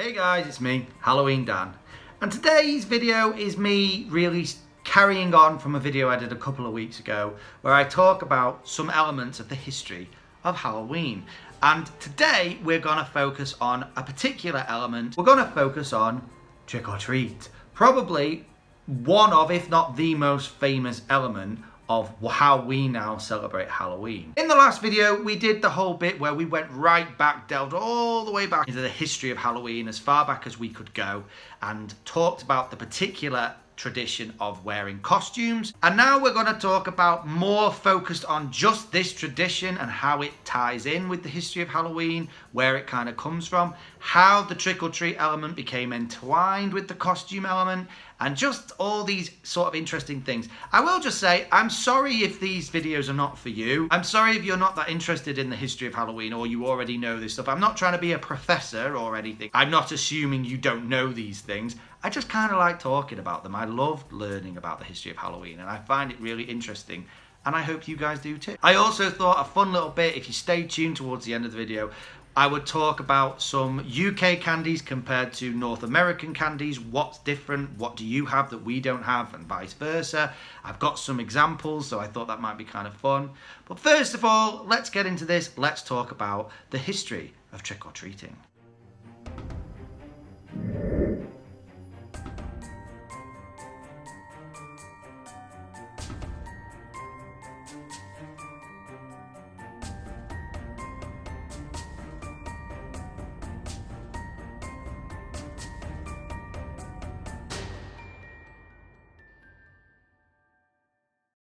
Hey guys, it's me, Halloween Dan, and today's video is me really carrying on from a video I did a couple of weeks ago where I talk about some elements of the history of Halloween. And today we're going to focus on a particular element. We're going to focus on trick or treat. Probably one of, if not the most famous element of how we now celebrate Halloween. In the last video, we did the whole bit where we went right back, delved all the way back into the history of Halloween, as far back as we could go, and talked about the particular tradition of wearing costumes. And now we're going to talk about more focused on just this tradition and how it ties in with the history of Halloween, where it kind of comes from, how the trick-or-treat element became entwined with the costume element, and just all these sort of interesting things. I will just say, I'm sorry if these videos are not for you. I'm sorry if you're not that interested in the history of Halloween or you already know this stuff. I'm not trying to be a professor or anything. I'm not assuming you don't know these things. I just kind of like talking about them. I love learning about the history of Halloween and I find it really interesting. And I hope you guys do too. I also thought a fun little bit, if you stay tuned towards the end of the video, I would talk about some UK candies compared to North American candies. What's different? What do you have that we don't have? And vice versa. I've got some examples, so I thought that might be kind of fun. But first of all, let's get into this. Let's talk about the history of trick-or-treating.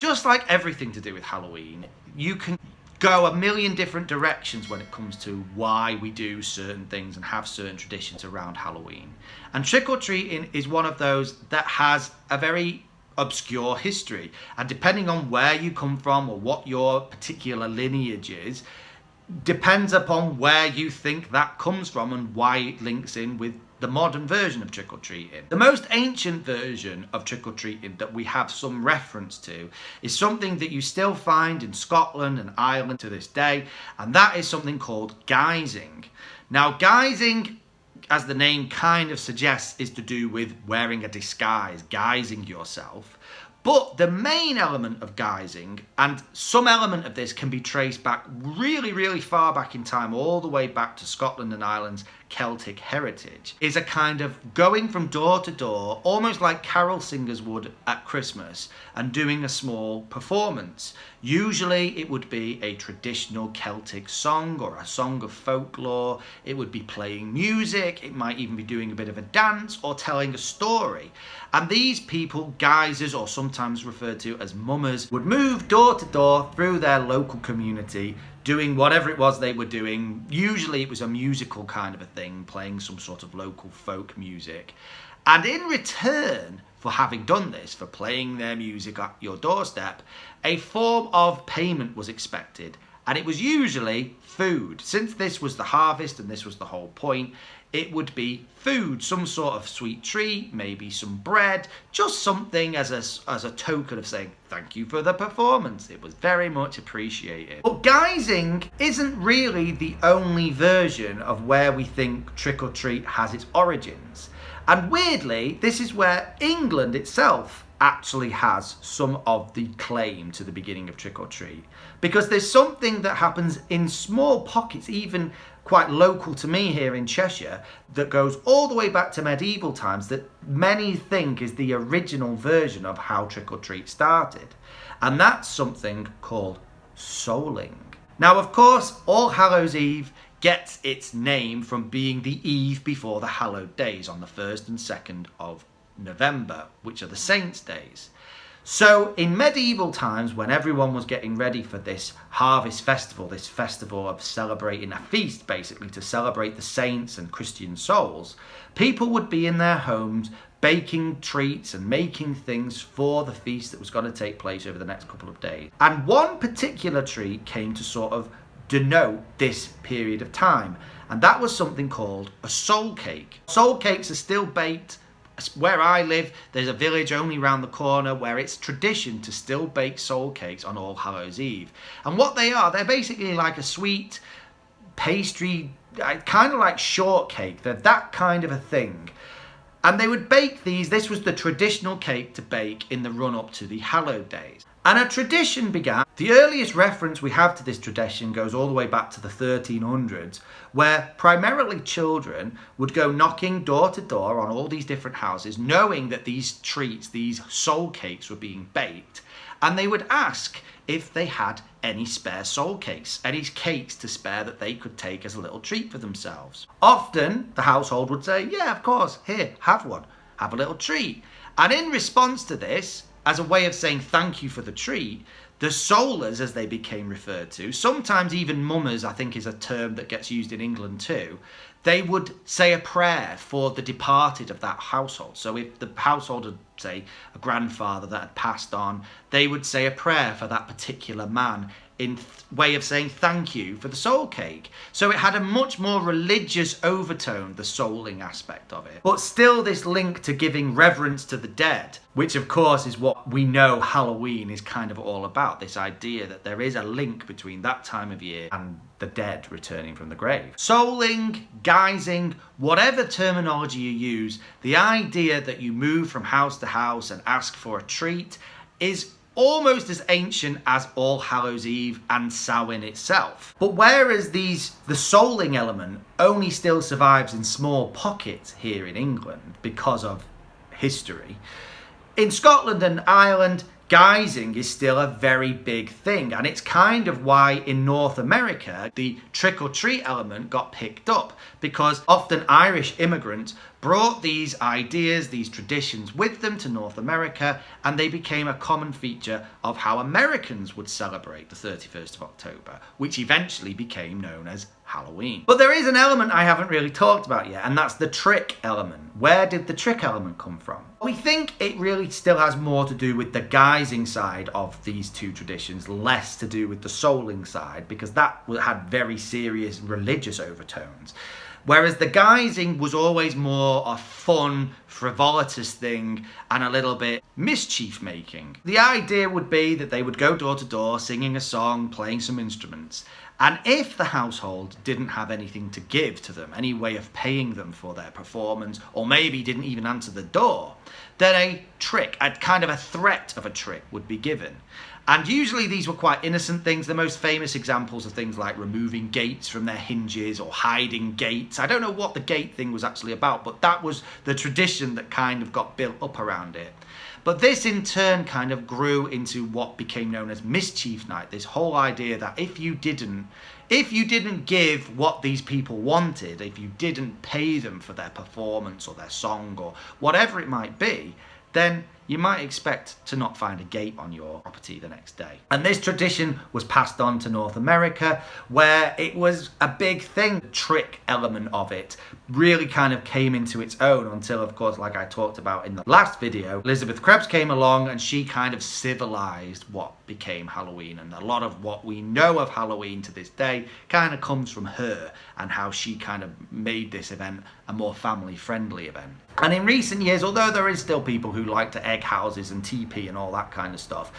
Just like everything to do with Halloween, you can go a million different directions when it comes to why we do certain things and have certain traditions around Halloween. And trick-or-treating is one of those that has a very obscure history. And depending on where you come from or what your particular lineage is, depends upon where you think that comes from and why it links in with the modern version of trick-or-treating. The most ancient version of trick-or-treating that we have some reference to is something that you still find in Scotland and Ireland to this day, and that is something called guising. Now, guising, as the name kind of suggests, is to do with wearing a disguise, guising yourself. But the main element of guising, and some element of this can be traced back really, really far back in time, all the way back to Scotland and Ireland's Celtic heritage, is a kind of going from door to door, almost like carol singers would at Christmas, and doing a small performance. Usually it would be a traditional Celtic song or a song of folklore. It would be playing music. It might even be doing a bit of a dance or telling a story. And these people, guisers, or sometimes referred to as mummers, would move door to door through their local community, doing whatever it was they were doing. Usually it was a musical kind of a thing, playing some sort of local folk music. And in return for having done this, for playing their music at your doorstep, a form of payment was expected. And it was usually food. Since this was the harvest and this was the whole point, it would be food, some sort of sweet treat, maybe some bread, just something as a token of saying thank you for the performance. It was very much appreciated. But guising isn't really the only version of where we think trick-or-treat has its origins. And weirdly, this is where England itself actually has some of the claim to the beginning of trick-or-treat. Because there's something that happens in small pockets, even quite local to me here in Cheshire, that goes all the way back to medieval times, that many think is the original version of how trick-or-treat started. And that's something called souling. Now, of course, All Hallows Eve gets its name from being the eve before the hallowed days on the 1st and 2nd of November, which are the saints' days. So in medieval times, when everyone was getting ready for this harvest festival, this festival of celebrating a feast basically to celebrate the saints and Christian souls, people would be in their homes baking treats and making things for the feast that was going to take place over the next couple of days. And one particular treat came to sort of denote this period of time, and that was something called a soul cake. Soul cakes are still baked. Where I live, there's a village only round the corner where it's tradition to still bake soul cakes on All Hallows Eve. And what they are, they're basically like a sweet pastry, kind of like shortcake. They're that kind of a thing. And they would bake these. This was the traditional cake to bake in the run-up to the hallowed days. And a tradition began. The earliest reference we have to this tradition goes all the way back to the 1300s, where primarily children would go knocking door to door on all these different houses, knowing that these treats, these soul cakes, were being baked. And they would ask if they had any spare soul cakes, any cakes to spare that they could take as a little treat for themselves. Often the household would say, yeah, of course, here, have one, have a little treat. And in response to this, as a way of saying thank you for the treat, the soulers, as they became referred to, sometimes even mummers, I think is a term that gets used in England too, they would say a prayer for the departed of that household. So if the household had, say, a grandfather that had passed on, they would say a prayer for that particular man in way of saying thank you for the soul cake. So it had a much more religious overtone, the souling aspect of it. But still this link to giving reverence to the dead, which of course is what we know Halloween is kind of all about, this idea that there is a link between that time of year and the dead returning from the grave. Souling, guising, whatever terminology you use, the idea that you move from house to house and ask for a treat is almost as ancient as All Hallows Eve and Samhain itself. But whereas the souling element only still survives in small pockets here in England because of history, in Scotland and Ireland, guising is still a very big thing, and it's kind of why in North America the trick-or-treat element got picked up, because often Irish immigrants brought these ideas, these traditions with them to North America, and they became a common feature of how Americans would celebrate the 31st of October, which eventually became known as Halloween. But there is an element I haven't really talked about yet, and that's the trick element. Where did the trick element come from? We think it really still has more to do with the guising side of these two traditions, less to do with the souling side, because that had very serious religious overtones. Whereas the guising was always more a fun, frivolous thing and a little bit mischief making. The idea would be that they would go door to door singing a song, playing some instruments, and if the household didn't have anything to give to them, any way of paying them for their performance, or maybe didn't even answer the door, then a trick, a kind of a threat of a trick would be given. And usually these were quite innocent things. The most famous examples are things like removing gates from their hinges or hiding gates. I don't know what the gate thing was actually about, but that was the tradition that kind of got built up around it. But this in turn kind of grew into what became known as Mischief Night, this whole idea that if you didn't give what these people wanted, if you didn't pay them for their performance or their song or whatever it might be, then you might expect to not find a gate on your property the next day. And this tradition was passed on to North America, where it was a big thing. The trick element of it really kind of came into its own until, of course, like I talked about in the last video, Elizabeth Krebs came along and she kind of civilized what became Halloween. And a lot of what we know of Halloween to this day kind of comes from her and how she kind of made this event a more family-friendly event. And in recent years, although there is still people who like to egg houses and TP and all that kind of stuff,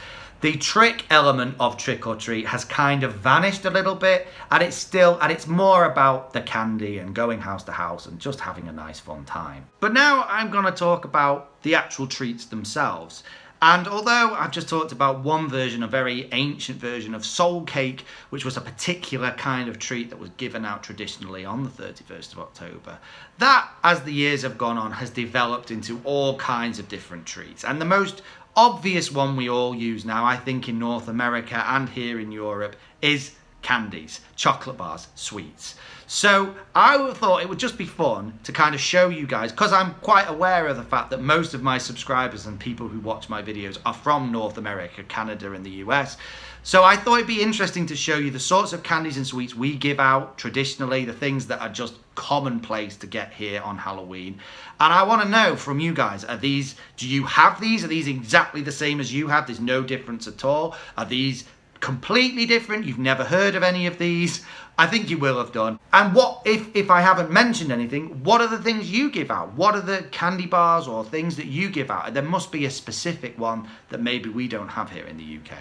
the trick element of trick or treat has kind of vanished a little bit, and it's more about the candy and going house to house and just having a nice fun time. But now I'm going to talk about the actual treats themselves. And although I've just talked about one version, a very ancient version of soul cake, which was a particular kind of treat that was given out traditionally on the 31st of October, that, as the years have gone on, has developed into all kinds of different treats. And the most obvious one we all use now, I think in North America and here in Europe, is candies, chocolate bars, sweets. So I thought it would just be fun to kind of show you guys, because I'm quite aware of the fact that most of my subscribers and people who watch my videos are from North America, Canada and the US. So I thought it'd be interesting to show you the sorts of candies and sweets we give out traditionally, the things that are just commonplace to get here on Halloween. And I want to know from you guys, do you have these? Are these exactly the same as you have? There's no difference at all? Are these completely different? You've never heard of any of these? I think you will have done. And what if I haven't mentioned anything, what are the things you give out? What are the candy bars or things that you give out? There must be a specific one that maybe we don't have here in the UK.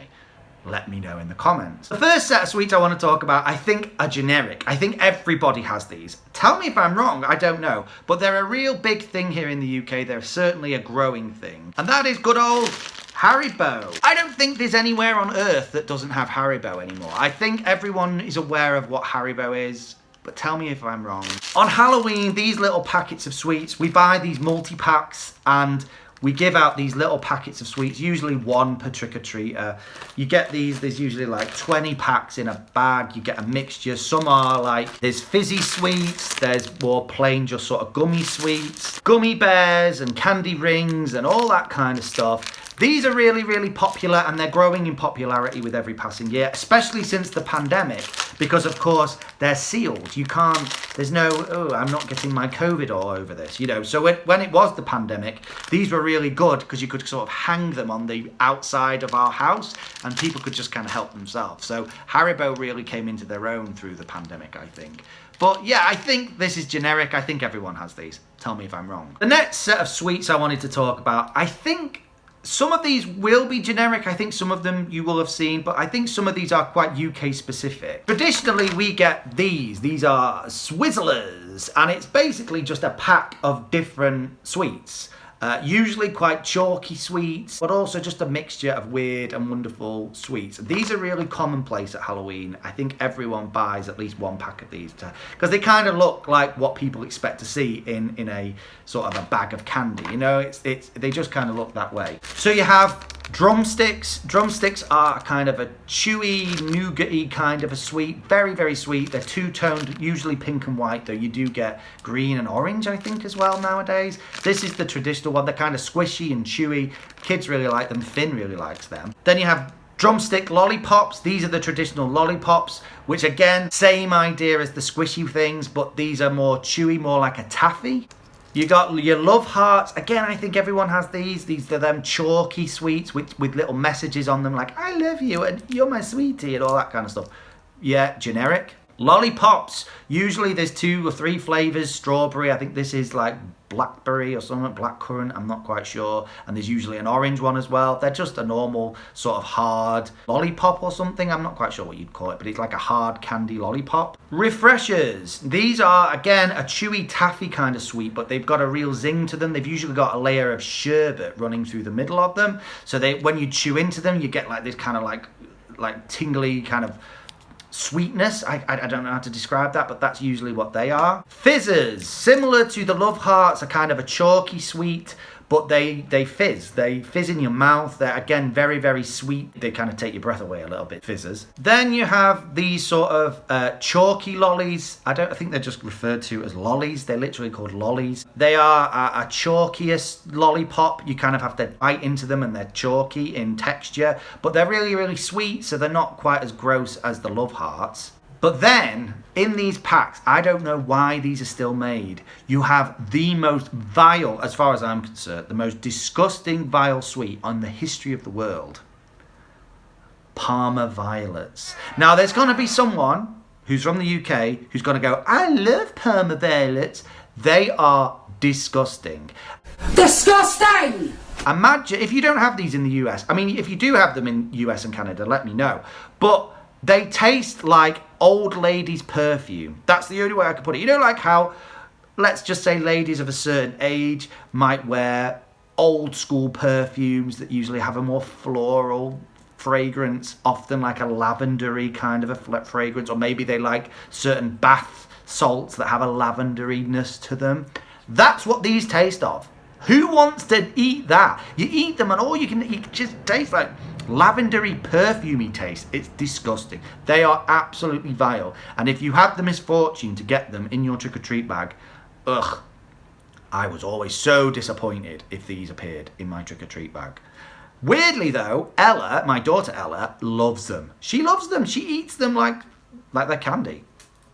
let me know in the comments. The first set of sweets I want to talk about, I think, are generic. I think everybody has these. Tell me if I'm wrong, I don't know. But they're a real big thing here in the UK. They're certainly a growing thing. And that is good old Haribo. I don't think there's anywhere on earth that doesn't have Haribo anymore. I think everyone is aware of what Haribo is. But tell me if I'm wrong. On Halloween, these little packets of sweets, we buy these multi-packs and we give out these little packets of sweets, usually one per trick-or-treater. You get these, there's usually like 20 packs in a bag. You get a mixture. Some are like, there's fizzy sweets, there's more plain just sort of gummy sweets, gummy bears and candy rings and all that kind of stuff. These are really, really popular and they're growing in popularity with every passing year, especially since the pandemic, because of course they're sealed. You can't, there's no, oh, I'm not getting my COVID all over this, you know. So when it was the pandemic, these were really good because you could sort of hang them on the outside of our house and people could just kind of help themselves. So Haribo really came into their own through the pandemic, I think. But yeah, I think this is generic. I think everyone has these. Tell me if I'm wrong. The next set of sweets I wanted to talk about, I think some of these will be generic. I think some of them you will have seen, but I think some of these are quite UK specific. Traditionally, we get these. These are Swizzlers, and it's basically just a pack of different sweets. Usually quite chalky sweets, but also just a mixture of weird and wonderful sweets. These are really commonplace at Halloween. I think everyone buys at least one pack of these because they kind of look like what people expect to see in a sort of a bag of candy. You know, they just kind of look that way. So you have drumsticks. Drumsticks are kind of a chewy, nougaty kind of a sweet. Very, very sweet. They're two-toned, usually pink and white, though you do get green and orange, I think, as well nowadays. This is the traditional one. They're kind of squishy and chewy. Kids really like them. Finn really likes them. Then you have drumstick lollipops. These are the traditional lollipops, which again, same idea as the squishy things, but these are more chewy, more like a taffy. You got your love hearts. Again, I think everyone has these. These are them chalky sweets with little messages on them like, I love you and you're my sweetie and all that kind of stuff. Yeah, generic. Lollipops. Usually there's 2 or 3 flavors. Strawberry, I think this is like blackberry or something, blackcurrant, I'm not quite sure. And there's usually an orange one as well. They're just a normal sort of hard lollipop or something. I'm not quite sure what you'd call it, but it's like a hard candy lollipop. Refreshers. These are, again, a chewy taffy kind of sweet, but they've got a real zing to them. They've usually got a layer of sherbet running through the middle of them. So when you chew into them, you get like this kind of like tingly kind of sweetness. I don't know how to describe that, but that's usually what they are. Fizzers, similar to the love hearts, are kind of a chalky sweet, but they fizz. They fizz in your mouth. They're, again, very, very sweet. They kind of take your breath away a little bit, fizzers. Then you have these sort of chalky lollies. I think they're just referred to as lollies. They're literally called lollies. They are a chalkiest lollipop. You kind of have to bite into them and they're chalky in texture, but they're really, really sweet, so they're not quite as gross as the love hearts. But then, in these packs, I don't know why these are still made. You have the most vile, as far as I'm concerned, the most disgusting vile sweet on the history of the world. Parma violets. Now, there's going to be someone who's from the UK who's going to go, I love Parma violets. They are disgusting. Disgusting! Imagine, if you don't have these in the US, I mean, if you do have them in US and Canada, let me know. But they taste like old ladies' perfume. That's the only way I can put it. You know, like how, let's just say ladies of a certain age might wear old school perfumes that usually have a more floral fragrance, often like a lavendery kind of a fragrance, or maybe they like certain bath salts that have a lavenderiness to them. That's what these taste of. Who wants to eat that? You eat them and all you can eat just taste like lavendery, perfumey taste. It's disgusting. They are absolutely vile. And if you have the misfortune to get them in your trick-or-treat bag, ugh, I was always so disappointed if these appeared in my trick-or-treat bag. Weirdly though, Ella, my daughter Ella, loves them. She loves them. She eats them like they're candy.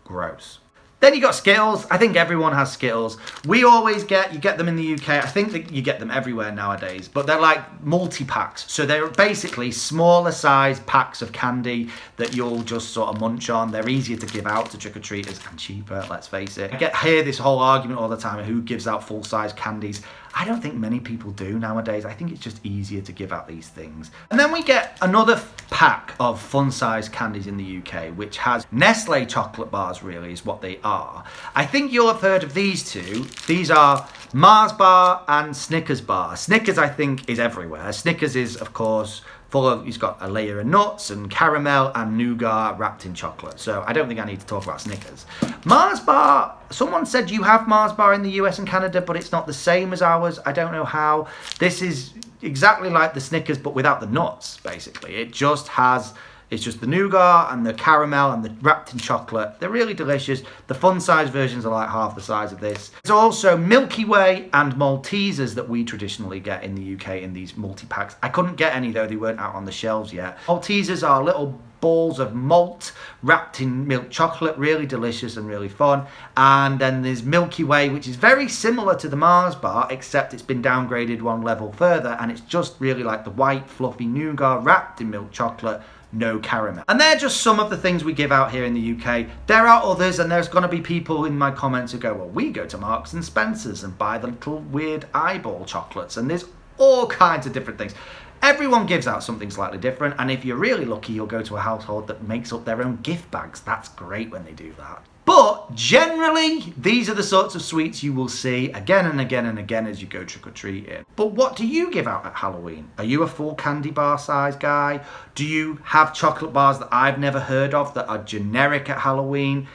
Gross. Then you got Skittles. I think everyone has Skittles. You get them in the UK. I think that you get them everywhere nowadays, but they're like multi-packs. So they're basically smaller size packs of candy that you'll just sort of munch on. They're easier to give out to trick-or-treaters and cheaper, let's face it. I hear this whole argument all the time of who gives out full-size candies. I don't think many people do nowadays. I think it's just easier to give out these things. And then we get another pack of fun-sized candies in the UK, which has Nestle chocolate bars, really, is what they are. I think you'll have heard of these two. These are Mars bar and Snickers bar. Snickers, I think, is everywhere. Snickers is, of course, it's got a layer of nuts and caramel and nougat wrapped in chocolate. So I don't think I need to talk about Snickers. Mars bar, someone said you have Mars bar in the US and Canada, but it's not the same as ours. I don't know how. This is exactly like the Snickers, but without the nuts, basically. It's just the nougat and the caramel and the wrapped in chocolate. They're really delicious. The fun size versions are like half the size of this. There's also Milky Way and Maltesers that we traditionally get in the UK in these multi-packs. I couldn't get any though, they weren't out on the shelves yet. Maltesers are little balls of malt wrapped in milk chocolate, really delicious and really fun. And then there's Milky Way, which is very similar to the Mars bar, except it's been downgraded one level further, and it's just really like the white fluffy nougat wrapped in milk chocolate, no caramel. And they're just some of the things we give out here in the UK. There are others, and there's going to be people in my comments who go, well, we go to Marks and Spencer's and buy the little weird eyeball chocolates, and there's all kinds of different things. Everyone gives out something slightly different, and if you're really lucky, you'll go to a household that makes up their own gift bags. That's great when they do that. But generally, these are the sorts of sweets you will see again and again and again as you go trick-or-treating. But what do you give out at Halloween? Are you a full candy bar size guy? Do you have chocolate bars that I've never heard of that are generic at Halloween?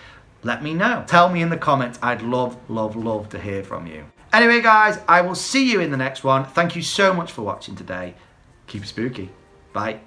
Let me know. Tell me in the comments. I'd love, love, love to hear from you. Anyway, guys, I will see you in the next one. Thank you so much for watching today. Keep it spooky. Bye.